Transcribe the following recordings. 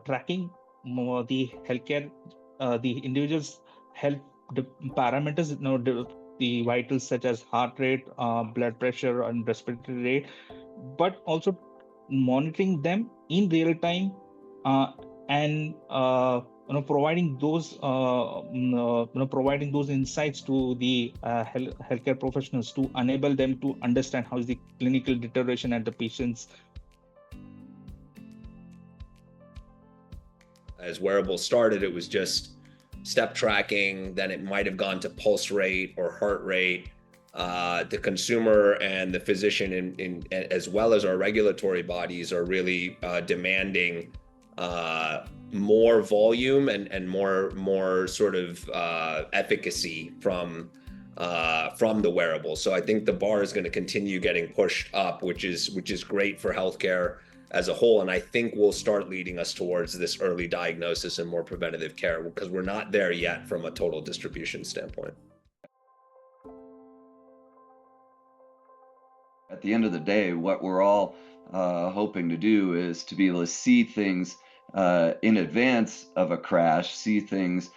Tracking the healthcare, the individual's health parameters, the vitals such as heart rate, blood pressure, and respiratory rate, but also monitoring them in real time, and providing those providing those insights to the healthcare professionals to enable them to understand how is the clinical deterioration at the patient's. As Wearables started, it was just step tracking, then it might have gone to pulse rate or heart rate. The consumer and the physician, as well as our regulatory bodies, are really demanding more volume and more sort of efficacy from the wearables. So I think the bar is going to continue getting pushed up, which is great for healthcare as a whole, and I think will start leading us towards this early diagnosis and more preventative care, because we're not there yet from a total distribution standpoint. At the end of the day, what we're all hoping to do is to be able to see things in advance of a crash, see things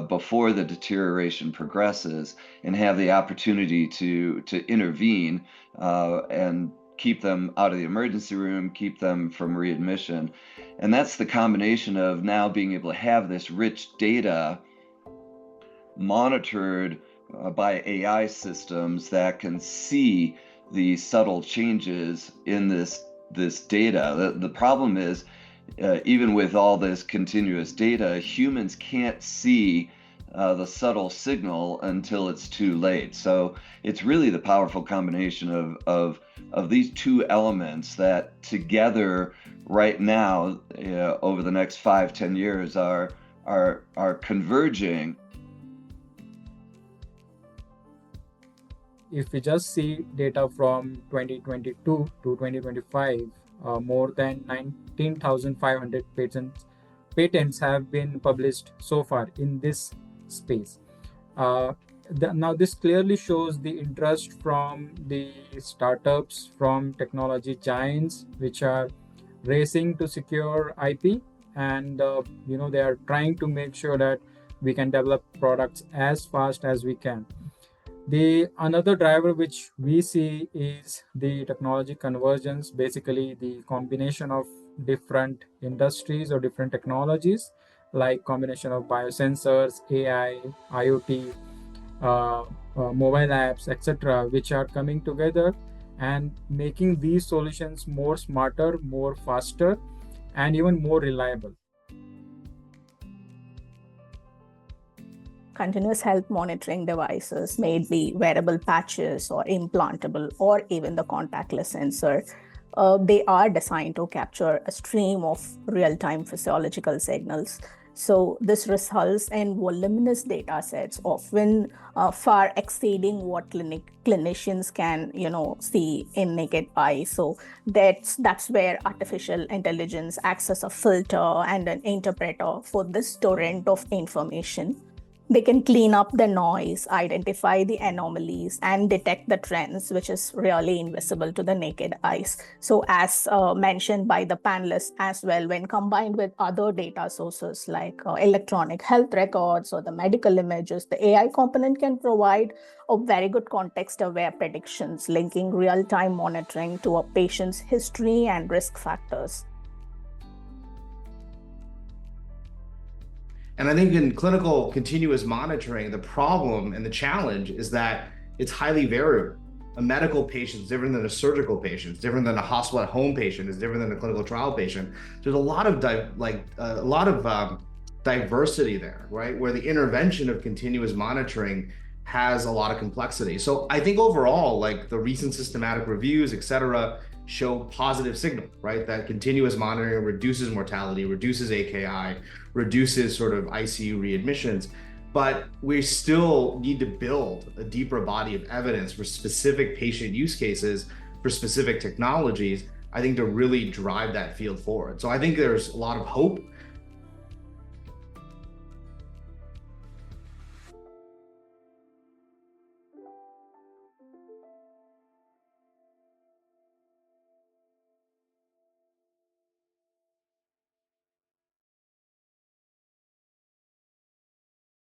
before the deterioration progresses, and have the opportunity to intervene and keep them out of the emergency room, keep them from readmission. And that's the combination of now being able to have this rich data monitored by AI systems that can see the subtle changes in this data. The problem is, even with all this continuous data, humans can't see the subtle signal until it's too late. So it's really the powerful combination of these two elements that together right now, over the next 5-10 years, are converging. If we just see data from 2022 to 2025, more than 19,500 patents have been published so far in this space. Now this clearly shows the interest from the startups, from technology giants, which are racing to secure IP, and they are trying to make sure that we can develop products as fast as we can. The another driver which we see is the technology convergence, basically the combination of different industries or different technologies, like combination of biosensors, AI, IoT, mobile apps, etc., which are coming together and making these solutions more smarter, more faster, and even more reliable. Continuous health monitoring devices, may it be wearable patches or implantable or even the contactless sensor, they are designed to capture a stream of real-time physiological signals. So this results in voluminous data sets, often far exceeding what clinicians can, see in naked eye. So that's where artificial intelligence acts as a filter and an interpreter for this torrent of information. They can clean up the noise, identify the anomalies, and detect the trends, which is really invisible to the naked eyes. So as mentioned by the panelists as well, when combined with other data sources like electronic health records or the medical images, the AI component can provide a very good context-aware predictions, linking real-time monitoring to a patient's history and risk factors. And I think in clinical continuous monitoring, the problem and the challenge is that it's highly variable. A medical patient is different than a surgical patient, is different than a hospital at home patient, is different than a clinical trial patient. There's a lot of diversity there, right? Where the intervention of continuous monitoring has a lot of complexity. So I think overall, like the recent systematic reviews, et cetera, show positive signal, right? That continuous monitoring reduces mortality, reduces AKI, reduces sort of ICU readmissions, but we still need to build a deeper body of evidence for specific patient use cases, for specific technologies I think, to really drive that field forward. So I think there's a lot of hope